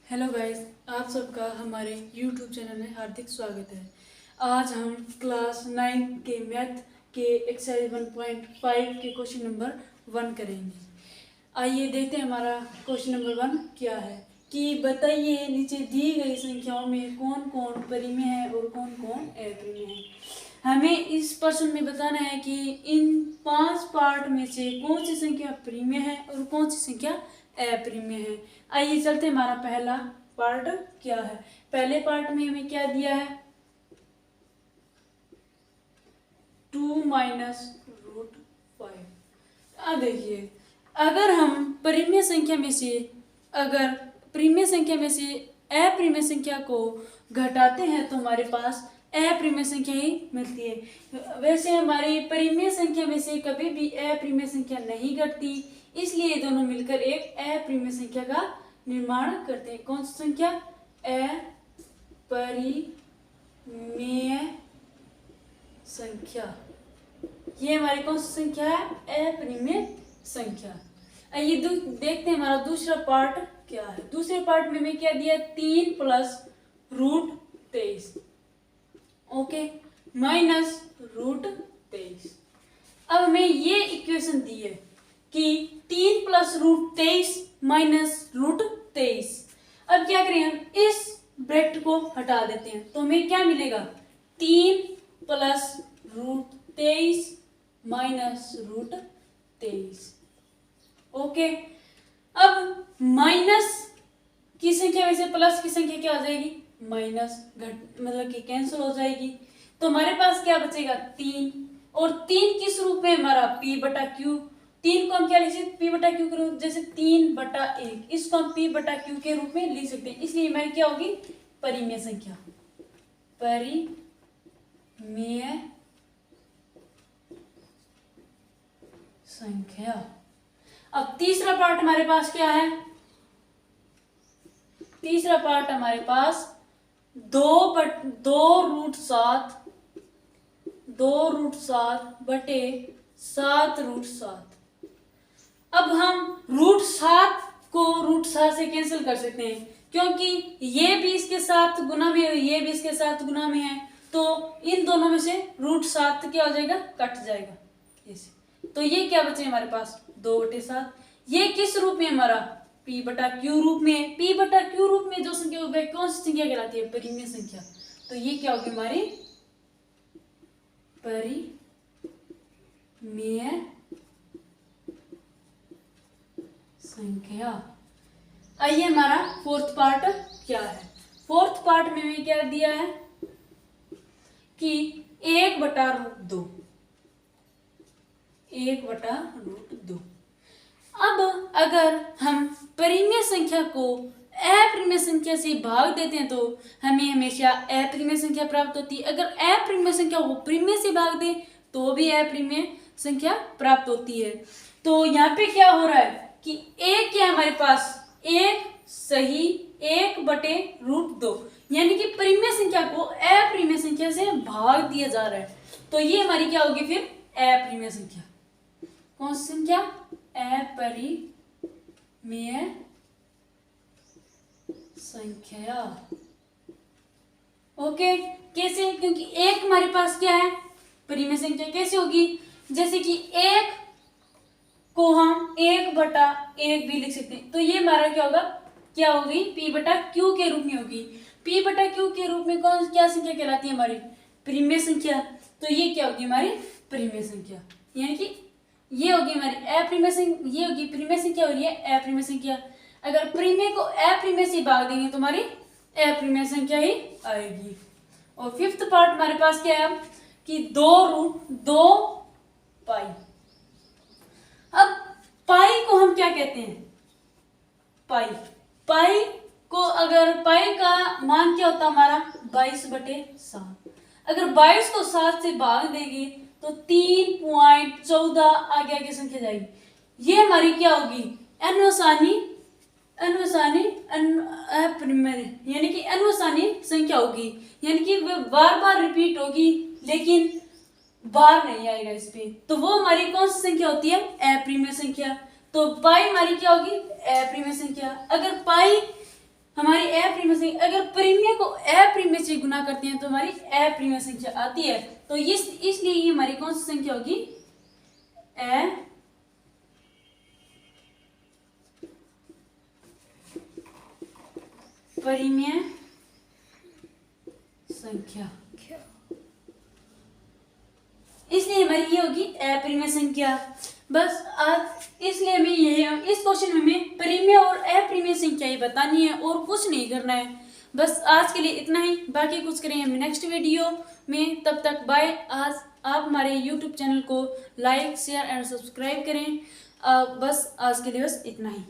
Hello guys, आप सबका हमारे YouTube चैनल में हार्दिक स्वागत है। आज हम क्लास 9 के मैथ के एक्सरसाइज 1.5 के क्वेश्चन नंबर 1 करेंगे। आइए देखते हैं हमारा क्वेश्चन नंबर 1 क्या है। कि बताइए नीचे दी गई संख्याओं में कौन कौन परिमेय है और कौन कौन अपरिमेय है। हमें इस प्रश्न में बताना है कि इन 5 पार्ट में से कौन सी संख्या परिमेय है और कौन सी संख्या अपरिमेय है। आइए चलते हैं, हमारा पहला पार्ट क्या है। पहले पार्ट में हमें क्या दिया है, 2 माइनस रूट 5। अब देखिए, अगर हम परिमेय संख्या में से अपरिमेय संख्या को घटाते हैं तो हमारे पास अपरिमेय संख्या ही मिलती है। वैसे हमारी परिमेय संख्या में से कभी भी अपरिमेय संख्या नहीं घटती, इसलिए ये दोनों मिलकर एक अपरिमेय संख्या का निर्माण करते हैं। कौन सी संख्या? अपरिमेय संख्या। ये हमारी कौन सी संख्या है? अपरिमेय संख्या। आइए देखते हैं हमारा दूसरा पार्ट क्या है। दूसरे पार्ट में हमें क्या दिया? 3 plus root 23, okay, minus root 23। अब हमें ये इक्वेशन दी है कि 3 प्लस रूट 23 माइनस रूट 23। अब क्या करें, हम इस ब्रैकेट को हटा देते हैं तो हमें क्या मिलेगा? 3 plus root 23 minus root 23, okay. अब माइनस की संख्या में से प्लस की संख्या क्या हो जाएगी? माइनस, मतलब कि कैंसिल हो जाएगी। तो हमारे पास क्या बचेगा? 3। और 3 किस रूप में? हमारा p बटा क्यू। 3 को हम क्या लिख सकते? p बटा क्यू के रूप, जैसे 3 बटा 1, इसको हम p बटा क्यू के रूप में लिख सकते हैं। इसलिए हमारी क्या होगी? परिमेय संख्या। परिमेय संख्या। अब तीसरा पार्ट हमारे पास क्या है? तीसरा पार्ट हमारे पास 2√7 बटे 7√7। अब हम √7 को √7 से कैंसिल कर सकते हैं, क्योंकि ये भी इसके साथ गुना में है, ये भी इसके साथ गुना में है, तो इन दोनों में से √7 क्या हो जाएगा? कट जाएगा ऐसे। तो ये क्या बचे हमारे पास? 2/7। ये किस रूप में? हमारा p बटा क्यू रूप में। p बटा क्यू रूप में जो संख्या होगी कौन सी संख्या कहलाती है? परिमेय संख्या। तो ये क्या होगी? हमारी परिमेय संख्या। आइए हमारा फोर्थ पार्ट क्या है। फोर्थ पार्ट में हमें क्या दिया है कि 1/√2। अब अगर हम परिमेय संख्या को अपरिमेय संख्या से भाग देते हैं तो हमें हमेशा अपरिमेय संख्या प्राप्त होती है। अगर अपरिमेय संख्या को परिमेय से भाग दे तो भी अपरिमेय संख्या प्राप्त होती है। तो यहाँ पे क्या हो रहा है कि एक क्या हमारे पास? 1 सही 1/√2, यानी कि परिमेय संख्या को अपरिमेय संख्या से भाग दिया जा रहा है। तो ये हमारी क्या होगी फिर? अपरिमेय संख्या। कौन सी संख्या? अपरिमेय संख्या, ओके। कैसे? क्योंकि एक हमारे पास क्या है? परिमेय संख्या। कैसे होगी? जैसे कि 1 को हम 1/1 भी लिख सकते हैं, तो ये हमारा क्या होगा? क्या होगी? p बटा क्यू के रूप में होगी। p बटा क्यू के रूप में क्या संख्या कहलाती है? हमारी परिमेय संख्या। तो ये क्या होगी? हमारी परिमेय संख्या, यानी कि ये होगी हमारी अपरिमेय संख्या, ये होगी परिमेय संख्या और ये अपरिमेय संख्या। अगर परिमेय को अपरिमेय से भाग देंगे तो हमारी अपरिमेय संख्या ही आएगी। और फिफ्थ पार्ट हमारे पास क्या है कि 2√2π। अब पाई को हम क्या कहते हैं? पाई को, अगर पाई का मान क्या होता है हमारा? 22/7। अगर 22 को 7 से भाग देंगे तो 3.14 आगे संख्या जाएगी। ये हमारी क्या होगी? अपरिमेय, यानी कि अनवसानी संख्या होगी, यानी कि वो बार बार रिपीट होगी लेकिन बार नहीं आएगा इस पे। तो वो हमारी कौन सी संख्या होती है? अप्रिमेय संख्या। तो पाई हमारी क्या होगी? अप्रिमेय संख्या। अगर पाई हमारी अप्रिमेय संख्या, अगर परिमेय को अप्रिमेय से गुना करते हैं तो हमारी अप्रिमेय संख्या आती है। तो इसलिए ये हमारी कौन सी संख्या होगी, अपरिमेय संख्या। इसलिए हमारी ये होगी अपरिमेय संख्या। बस आज इसलिए हमें ये इस क्वेश्चन में हमें परिमेय और अपरिमेय संख्या ही बतानी है और कुछ नहीं करना है। बस आज के लिए इतना ही, बाकी कुछ करेंगे हम नेक्स्ट वीडियो में। तब तक बाय। आज आप हमारे यूट्यूब चैनल को लाइक शेयर एंड सब्सक्राइब करें। बस आज के लिए बस इतना ही।